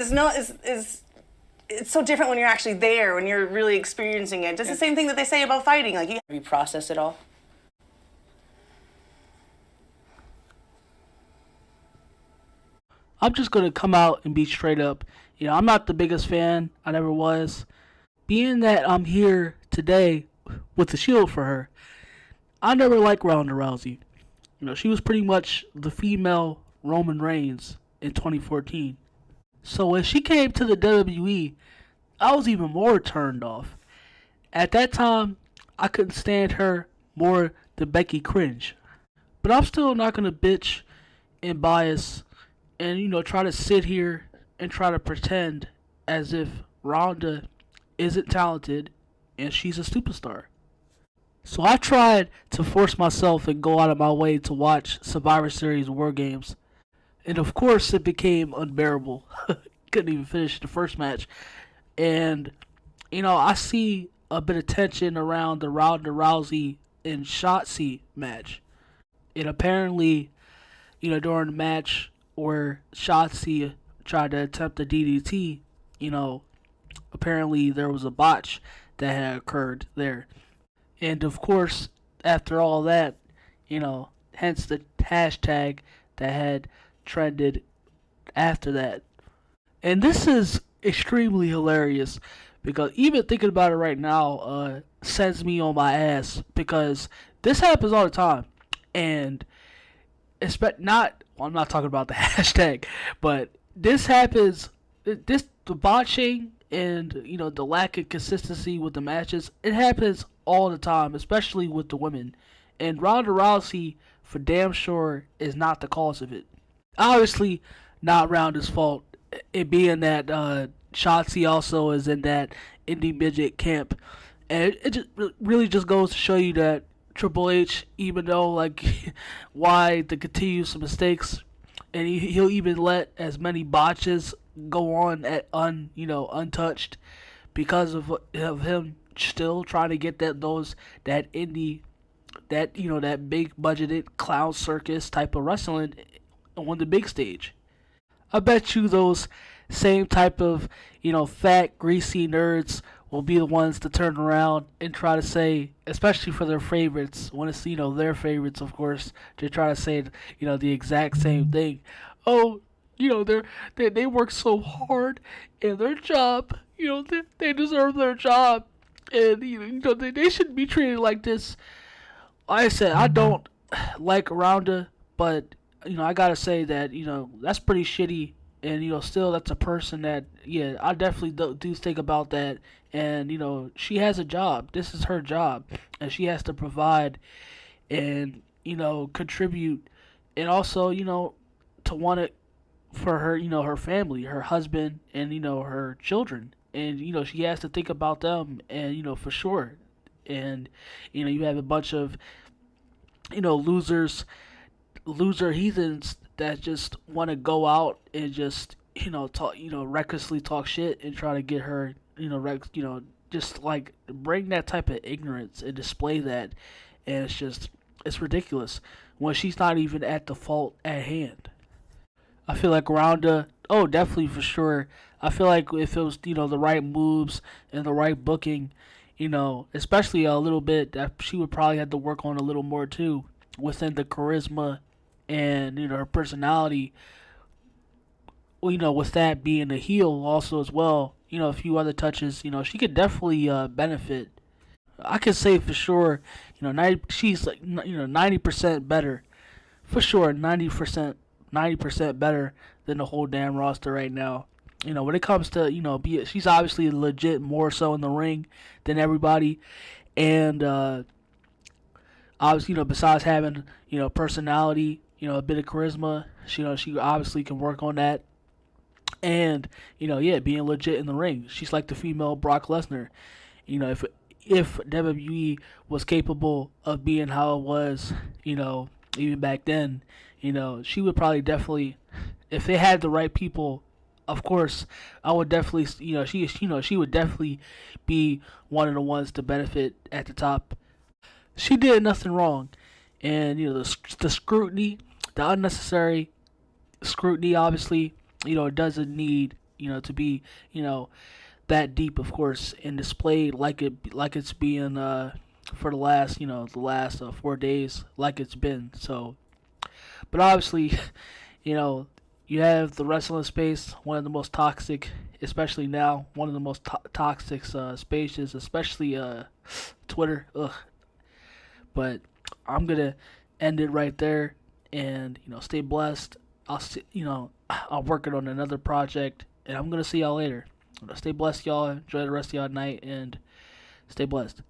is no is it's so different when you're actually there, when you're really experiencing it. Just the same thing that they say about fighting. Like, you have you processed it all? I'm just gonna come out and be straight up. I'm not the biggest fan. I never was. Being that I'm here today with the shield for her, I never liked Ronda Rousey. She was pretty much the female Roman Reigns in 2014. So when she came to the WWE, I was even more turned off. At that time, I couldn't stand her more than Becky Cringe. But I'm still not gonna bitch and bias and try to sit here and try to pretend as if Ronda isn't talented and she's a superstar. So I tried to force myself and go out of my way to watch Survivor Series War Games. And of course it became unbearable. Couldn't even finish the first match. And I see a bit of tension around the Ronda Rousey and Shotzi match. And apparently, during the match where Shotzi tried to attempt a DDT, apparently there was a botch that had occurred there. And of course, after all that, hence the hashtag that had trended after that. And this is extremely hilarious because even thinking about it right now sends me on my ass because this happens all the time. And I'm not talking about the hashtag, but this happens, the botching and, the lack of consistency with the matches, it happens all the time, especially with the women. And Ronda Rousey, for damn sure, is not the cause of it. Obviously, not Ronda's fault, it being that Shotzi also is in that indie midget camp. And it just really just goes to show you that Triple H, even though, why the continuous mistakes, and he'll even let as many botches go on untouched because of him still trying to get that indie, that big budgeted clown circus type of wrestling on the big stage. I bet you those same type of fat greasy nerds will be the ones to turn around and try to say, especially for their favorites, when it's their favorites, of course, to try to say the exact same thing. Oh, they work so hard in their job. They deserve their job, and they shouldn't be treated like this. Like I said, I don't like Ronda, but I gotta say that that's pretty shitty. And still, that's a person that I definitely do think about that. And she has a job. This is her job, and she has to provide and contribute, and also to want it for her her family, her husband, and her children. And she has to think about them, and for sure. And you have a bunch of loser heathens that just want to go out and just talk recklessly talk shit and try to get her just bring that type of ignorance and display that. And it's ridiculous when she's not even at the fault at hand. I feel like Ronda, oh, definitely for sure. I feel like if it was the right moves and the right booking, especially a little bit, that she would probably have to work on a little more too within the charisma and her personality. With that being a heel also as well, a few other touches, she could definitely benefit. I could say for sure, she's 90% better, for sure, 90% better than the whole damn roster right now. When it comes to she's obviously legit more so in the ring than everybody, and obviously besides having personality, a bit of charisma, she obviously can work on that. And being legit in the ring, she's like the female Brock Lesnar. If WWE was capable of being how it was, even back then, she would probably definitely, if they had the right people, of course, I would definitely, she would definitely be one of the ones to benefit at the top. She did nothing wrong, and the scrutiny, the unnecessary scrutiny, obviously, it doesn't need to be, that deep, of course, and displayed like it's being for the last 4 days, like it's been. So, but obviously, you know, you have the wrestling space, one of the most toxic, especially now, one of the most toxic spaces, especially Twitter. Ugh. But I'm gonna end it right there, and stay blessed. I'm working on another project, and I'm gonna see y'all later. Stay blessed, y'all. Enjoy the rest of y'all night, and stay blessed.